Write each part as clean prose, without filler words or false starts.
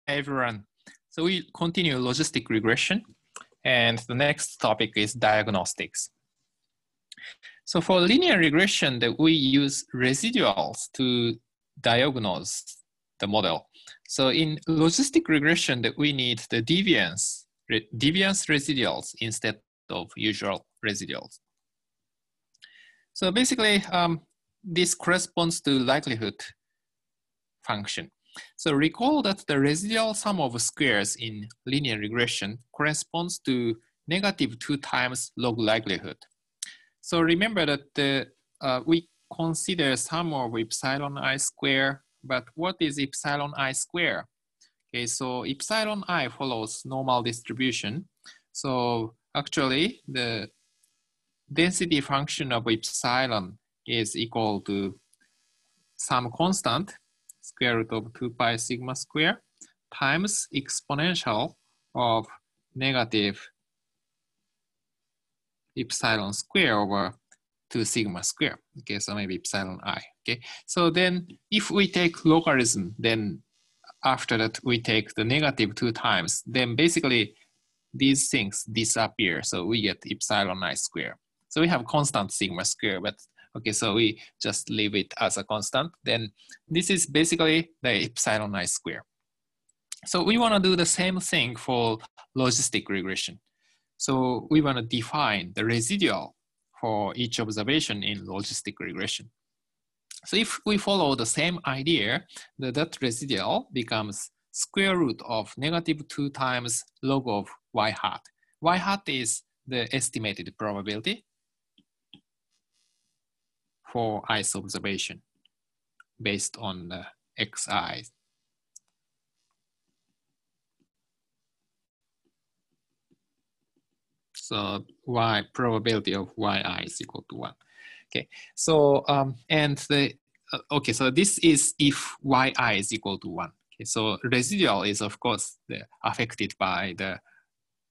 everyone. So we continue logistic regression, and the next topic is diagnostics. So for linear regression, that we use residuals to diagnose the model. So in logistic regression, that we need the deviance residuals instead of usual residuals. So basically, this corresponds to likelihood function. So recall that the residual sum of squares in linear regression corresponds to -2 times log likelihood. So remember that we consider sum of epsilon I square, but what is epsilon I square? Okay, so epsilon I follows normal distribution. So actually the density function of epsilon is equal to some constant square root of 2 pi sigma square times exponential of negative epsilon square over 2 sigma square. Okay, so maybe epsilon I. Okay, so then if we take logarithm, then after that we take the -2 times, then basically these things disappear. So we get epsilon I square. So we have constant sigma square, but okay, so we just leave it as a constant. Then this is basically the epsilon I square. So we want to do the same thing for logistic regression. So we want to define the residual for each observation in logistic regression. So if we follow the same idea, that residual becomes square root of -2 times log of y hat. Y hat is the estimated probability for ice observation based on the xi. So y probability of yi is equal to 1. Okay, so and the okay, so this is if yi is equal to 1. Okay, so residual is of course affected by the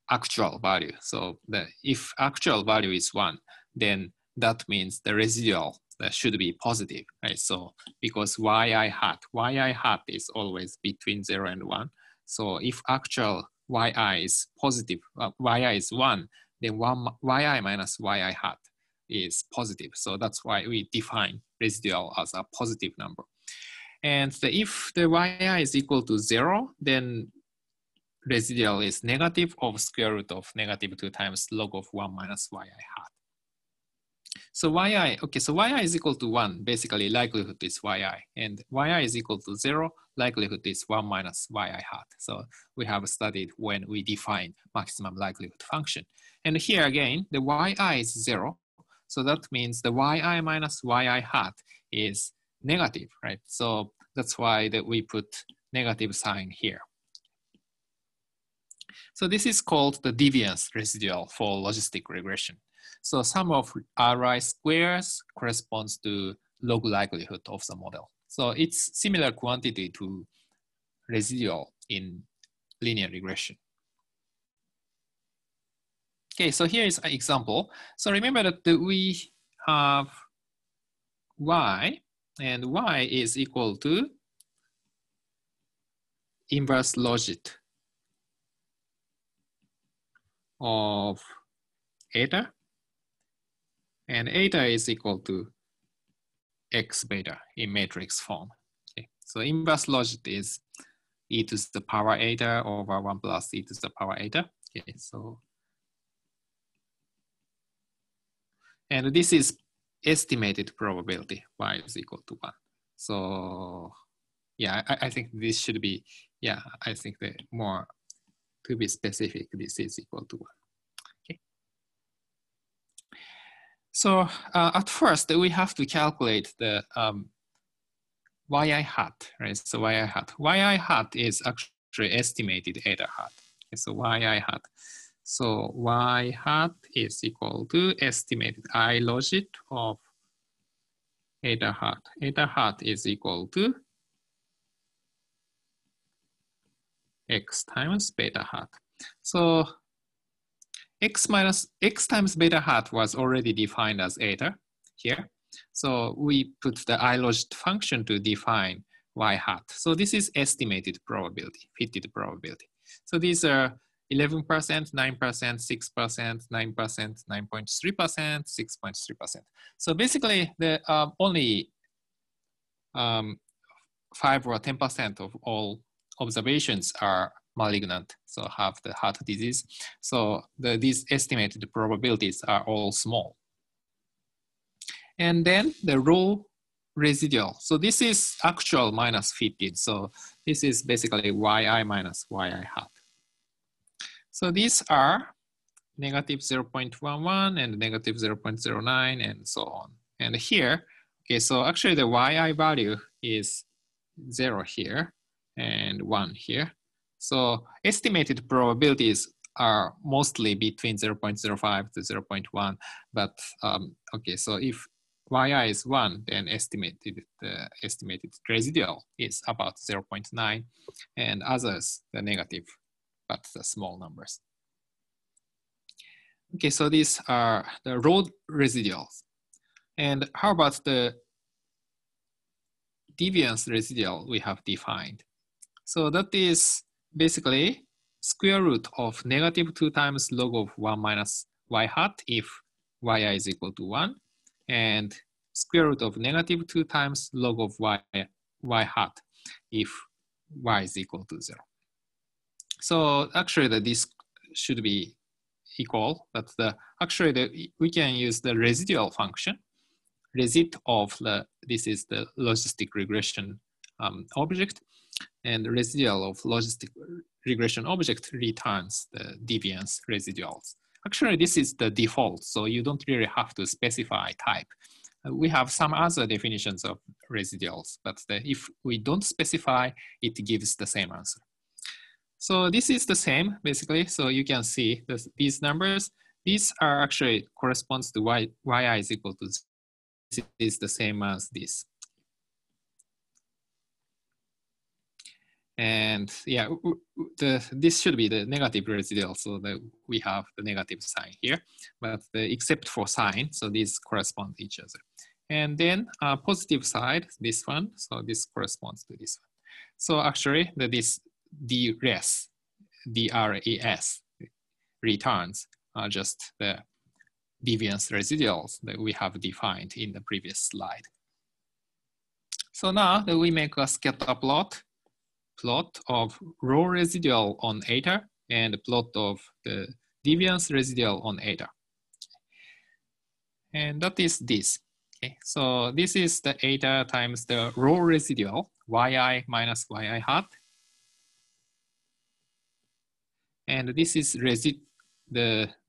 actual value. So if actual value is 1, then that means the residual should be positive, right? So because yi hat is always between 0 and 1. So if actual yi is positive, yi is 1, then yi minus yi hat is positive. So that's why we define residual as a positive number. And if the yi is equal to 0, then residual is negative of square root of -2 times log of 1 minus yi hat. So yi, okay, so yi is equal to 1, basically likelihood is yi, and yi is equal to 0, likelihood is 1 minus yi hat. So we have studied when we define maximum likelihood function. And here again, the yi is 0, so that means the yi minus yi hat is negative, right? So that's why that we put negative sign here. So this is called the deviance residual for logistic regression. So sum of Ri squares corresponds to log likelihood of the model. So it's similar quantity to residual in linear regression. Okay, so here is an example. So remember that we have y, and y is equal to inverse logit of eta, and eta is equal to x beta in matrix form. Okay, so inverse logit is e to the power eta over 1 plus e to the power eta. Okay, so and this is estimated probability y is equal to 1. So yeah, I think this should be, yeah, I think the more to be specific, this is equal to 1. Okay. So at first we have to calculate the yi hat, right? So yi hat is actually estimated eta hat. Okay, so yi hat. So y hat is equal to estimated I logit of eta hat. Eta hat is equal to x times beta hat. So x times beta hat was already defined as eta here. So we put the I logit function to define y hat. So this is estimated probability, fitted probability. So these are 11%, 9%, 6%, 9%, 9.3%, 6.3%. So basically, the only 5 or 10% of all observations are malignant, so have the heart disease. So these estimated probabilities are all small. And then the raw residual. So this is actual minus fitted. So this is basically yi minus yi hat. So these are negative 0.11 and negative 0.09 and so on. And here, okay, so actually the yi value is 0 here and 1 here. So estimated probabilities are mostly between 0.05 to 0.1. But okay, so if yi is 1, then the estimated residual is about 0.9, and others the negative, but the small numbers. Okay, so these are the raw residuals. And how about the deviance residual we have defined? So that is basically square root of negative 2 times log of 1 minus y hat if yi is equal to 1, and square root of negative 2 times log of y hat if y is equal to 0. So actually this should be equal, but actually we can use the residual function. Resid of this is the logistic regression object, and residual of logistic regression object returns the deviance residuals. Actually, this is the default, so you don't really have to specify type. We have some other definitions of residuals, but if we don't specify, it gives the same answer. So this is the same, basically. So you can see these numbers. These are actually corresponds to yi is equal to 0. This is the same as this. And yeah, this should be the negative residual, so that we have the negative sign here, but except for sign, so these correspond to each other. And then positive side, this one, so this corresponds to this one. So actually, this DRES returns are just the deviance residuals that we have defined in the previous slide. So now that we make a scatter plot of raw residual on eta and a plot of the deviance residual on eta. And that is this. Okay, so this is the eta times the raw residual, yi minus yi hat. And this is the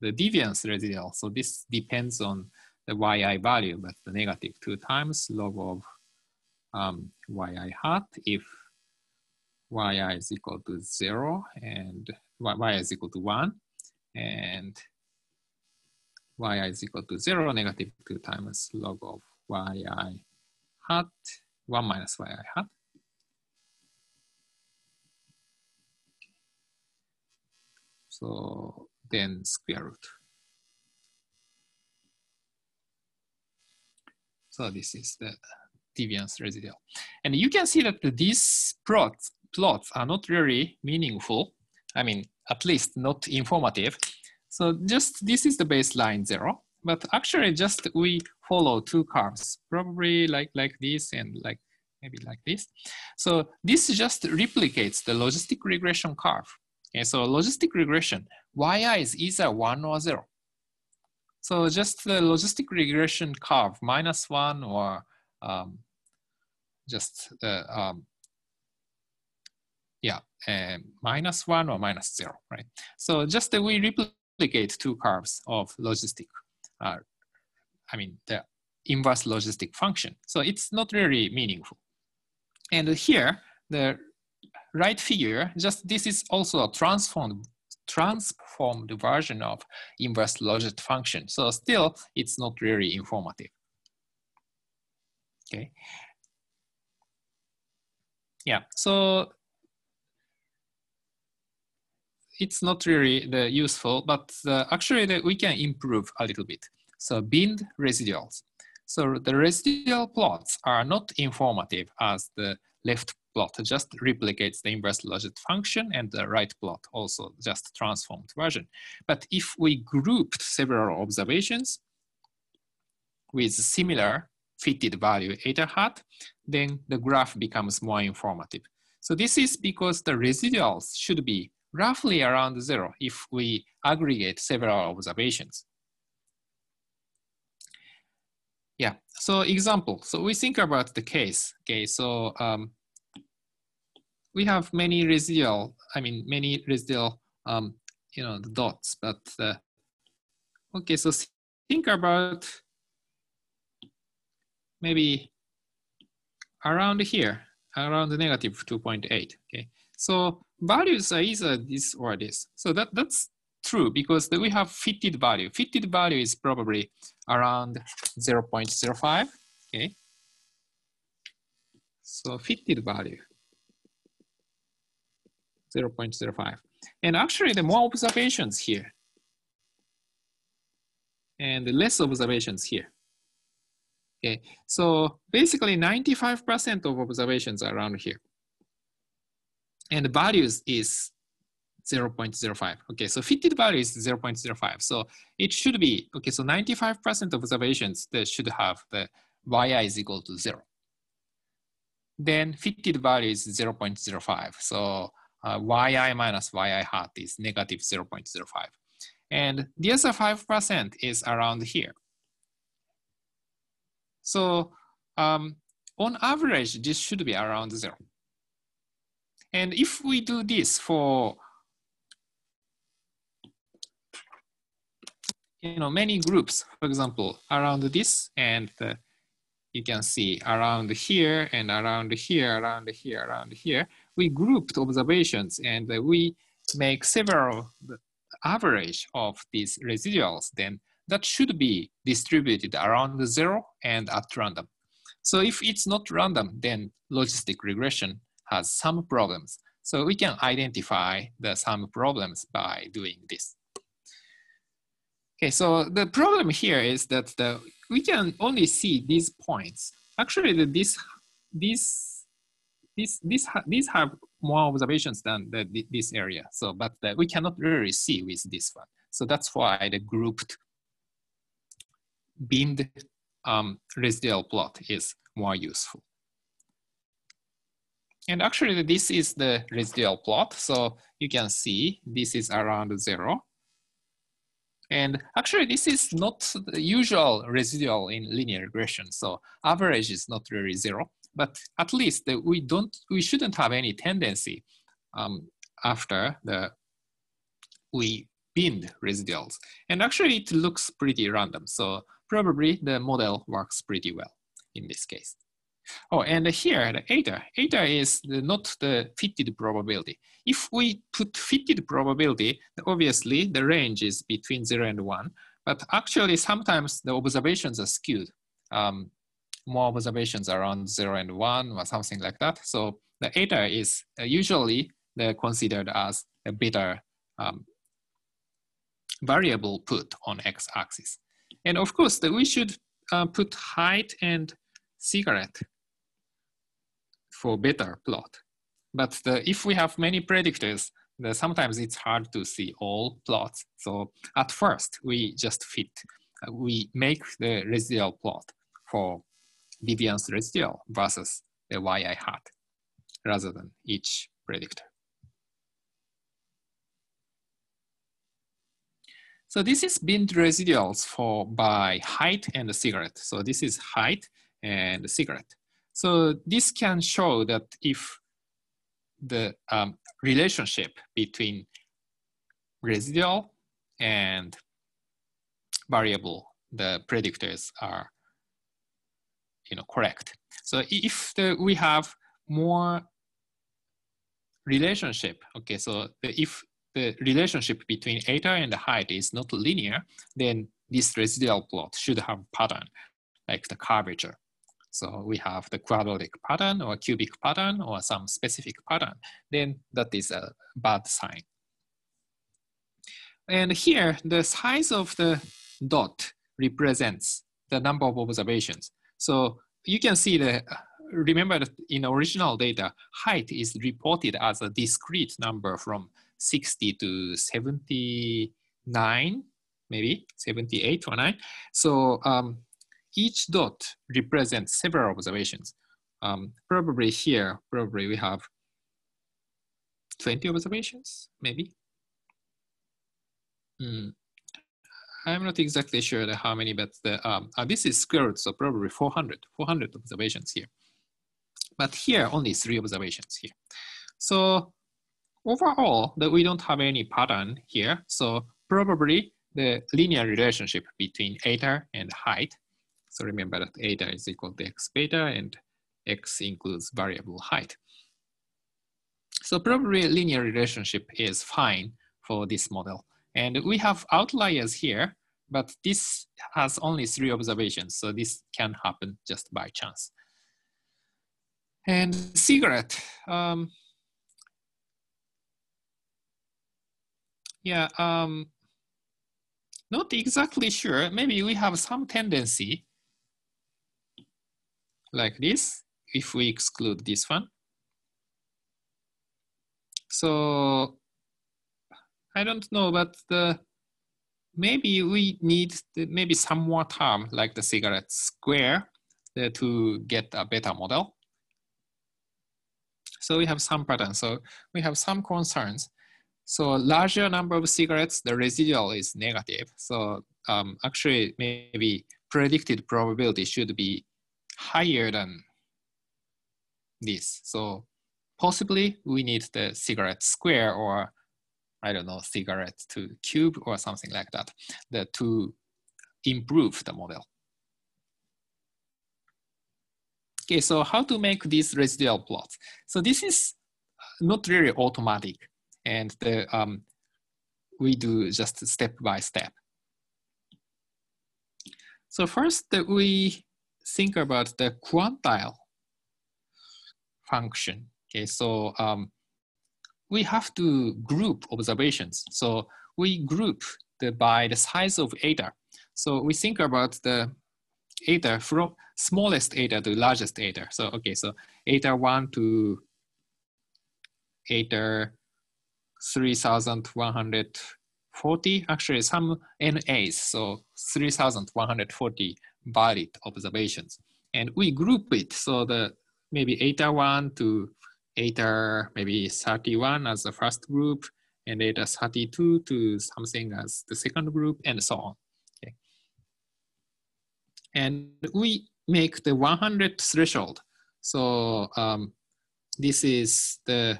deviance residual. So this depends on the yi value, but the negative 2 times log of yi hat if yi is equal to 0 and y is equal to 1, and yi is equal to 0, negative 2 times log of yi hat, 1 minus yi hat. So then square root. So this is the deviance residual. And you can see that these plots are not really meaningful. I mean, at least not informative. So just this is the baseline 0, but actually just we follow 2 curves, probably like this and maybe like this. So this just replicates the logistic regression curve. Okay, so logistic regression, yi is either 1 or 0. So just the logistic regression curve, -1 or just -1 or -0, right? So just we replicate 2 curves of logistic, I mean the inverse logistic function. So it's not really meaningful. And here, the right figure, just this is also a transformed version of inverse logistic function. So still, it's not really informative. Okay. Yeah, so it's not really useful, but actually we can improve a little bit. So binned residuals. So the residual plots are not informative as the left plot just replicates the inverse logit function, and the right plot also just transformed version. But if we grouped several observations with similar fitted value eta hat, then the graph becomes more informative. So this is because the residuals should be roughly around 0 if we aggregate several observations. Yeah, so example. So we think about the case. Okay, so we have many residual, many residual, the dots, but okay, so think about maybe around here, around the negative 2.8, okay? So values are either this or this. So that's true because we have fitted value. Fitted value is probably around 0.05, okay? So fitted value, 0.05. And actually the more observations here and the less observations here. Okay, so basically 95% of observations are around here. And the values is 0.05. Okay, so fitted value is 0.05. So it should be, okay, so 95% of observations that should have the yi is equal to 0. Then fitted value is 0.05. So yi minus yi hat is negative 0.05. And the other 5% is around here. So on average, this should be around 0. And if we do this for many groups, for example, around this, and you can see around here and around here, around here, around here, we grouped observations and we make several average of these residuals, then that should be distributed around 0 and at random. So if it's not random, then logistic regression has some problems. So we can identify some problems by doing this. Okay, so the problem here is that we can only see these points. Actually, these have more observations than this area. So, but we cannot really see with this one. So that's why the grouped binned residual plot is more useful. And actually, this is the residual plot. So you can see this is around 0. And actually, this is not the usual residual in linear regression. So average is not really 0, but at least we shouldn't have any tendency after we binned residuals. And actually, it looks pretty random. So probably the model works pretty well in this case. Oh, and here, the eta is not the fitted probability. If we put fitted probability, obviously the range is between 0 and 1, but actually sometimes the observations are skewed. More observations around 0 and 1 or something like that. So the eta is usually considered as a better variable put on x-axis. And of course, we should put height and cigarette for better plot. But if we have many predictors, sometimes it's hard to see all plots. So at first, we just we make the residual plot for Deviance Residual versus the yi hat rather than each predictor. So this is binned residuals by height and cigarette. So this is height and cigarette. So this can show that if the relationship between residual and variable, the predictors are correct. So if we have more relationship, okay, so if the relationship between eta and the height is not linear, then this residual plot should have pattern like the curvature. So we have the quadratic pattern or cubic pattern or some specific pattern, then that is a bad sign. And here, the size of the dot represents the number of observations. So you can see the remember that in original data, height is reported as a discrete number from 60 to 79, maybe 78 or 9. So each dot represents several observations. Probably here, probably we have 20 observations, maybe. I'm not exactly sure how many, but this is square root, so probably 400 observations here. But here, only 3 observations here. So overall, we don't have any pattern here. So probably the linear relationship between eta and height. So remember that eta is equal to x beta and x includes variable height. So probably linear relationship is fine for this model. And we have outliers here, but this has only 3 observations. So this can happen just by chance. And cigarette, not exactly sure. Maybe we have some tendency like this if we exclude this one. So I don't know, but maybe we need maybe some more term like the cigarette square to get a better model. So we have some pattern. So we have some concerns. So larger number of cigarettes, the residual is negative. So actually maybe predicted probability should be higher than this. So possibly we need the cigarette square, or I don't know, cigarette to cube or something like that, to improve the model. Okay, so how to make these residual plots? So this is not really automatic, and we do just step by step. So first we think about the quantile function. Okay, so we have to group observations. So we group by the size of eta. So we think about the eta from smallest eta to largest eta. So okay, so eta 1 to eta 3140, actually some NAs, so 3140 valid observations. And we group it, so the maybe eta 1 to eta maybe 31 as the first group, and eta 32 to something as the second group, and so on. Okay. And we make the 100 threshold. So this is the,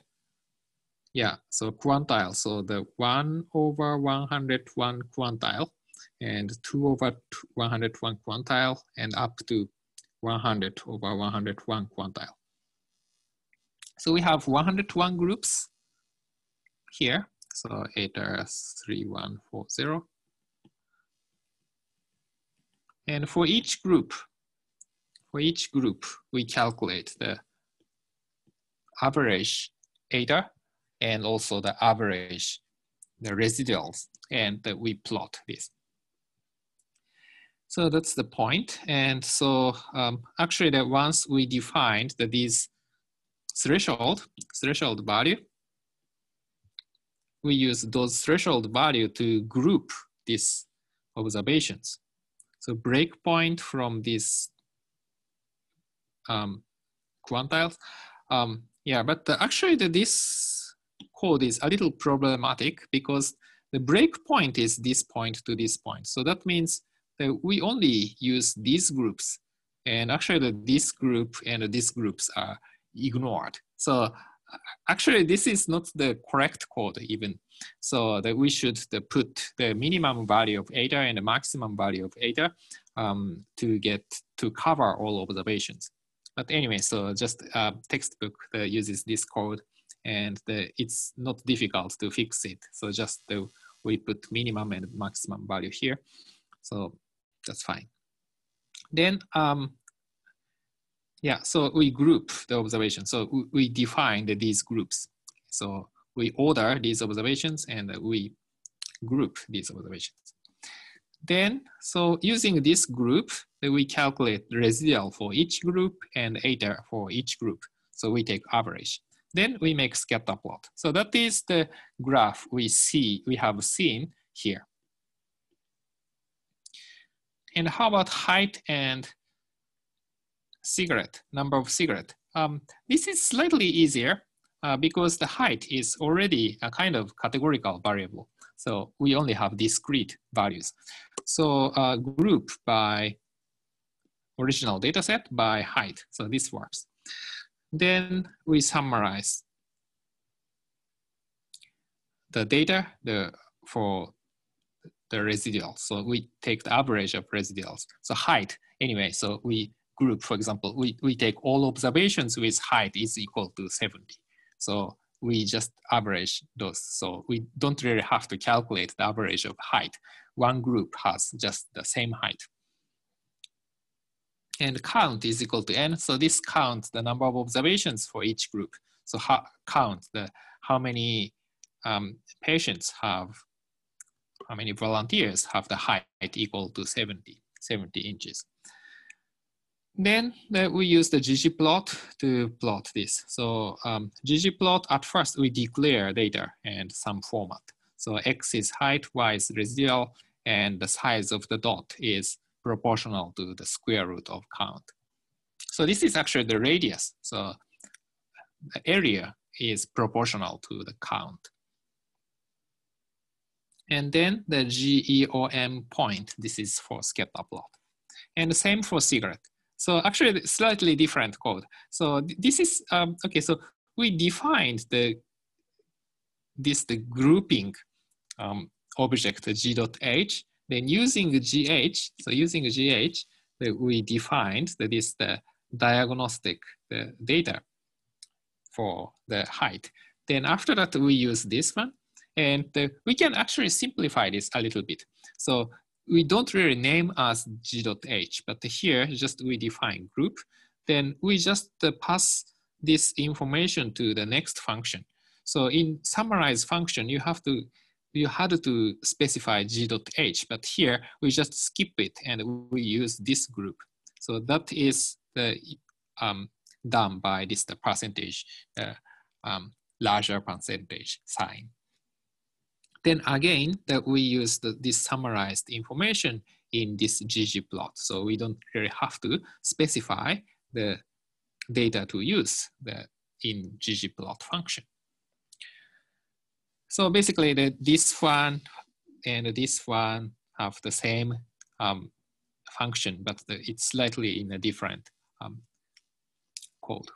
so quantile. So the 1 over 101 quantile, and 2 over 101 quantile, and up to 100 over 101 quantile. So we have 101 groups here. So eta 3140. And for each group, we calculate the average eta and also the average, the residuals, and we plot this. So that's the point. And so actually that once we defined that these threshold value, we use those threshold value to group these observations. So breakpoint from these quantiles. But actually this code is a little problematic because the breakpoint is this point to this point. So that means that we only use these groups, and actually this group and these groups are ignored. So actually this is not the correct code even. So that we should put the minimum value of eta and the maximum value of eta to cover all observations. But anyway, so just textbook uses this code, and it's not difficult to fix it. So just we put minimum and maximum value here. So that's fine. Then, so we group the observations. So we define these groups. So we order these observations and we group these observations. Then, so using this group, then we calculate the residual for each group and eta for each group. So we take average. Then we make scatter plot. So that is the graph we have seen here. And how about height and cigarette, number of cigarette? This is slightly easier because the height is already a kind of categorical variable. So we only have discrete values. So group by original data set by height. So this works. Then we summarize the data for the residual. So we take the average of residuals. So height, anyway, so we group, for example, we take all observations with height is equal to 70. So we just average those. So we don't really have to calculate the average of height. One group has just the same height. And count is equal to n. So this counts the number of observations for each group. So count how many patients have, how many volunteers have the height equal to 70 inches. Then we use the ggplot to plot this. So ggplot, at first we declare data and some format. So x is height, y is residual, and the size of the dot is proportional to the square root of count. So this is actually the radius. So the area is proportional to the count. And then the GEOM point, this is for scatter plot. And the same for cigarette. So actually slightly different code. So this is, okay, so we defined the grouping object g.h. Then using GH, so using GH, we defined that is the diagnostic data for the height. Then after that, we use this one. And we can actually simplify this a little bit. So we don't really name as g.h, but here just we define group. Then we just pass this information to the next function. So in summarize function, you had to specify g.h, but here we just skip it and we use this group. So that is done by this percentage, larger percentage sign. Then again, that we use this summarized information in this ggplot. So we don't really have to specify the data to use in ggplot function. So basically this one and this one have the same function, but it's slightly in a different code.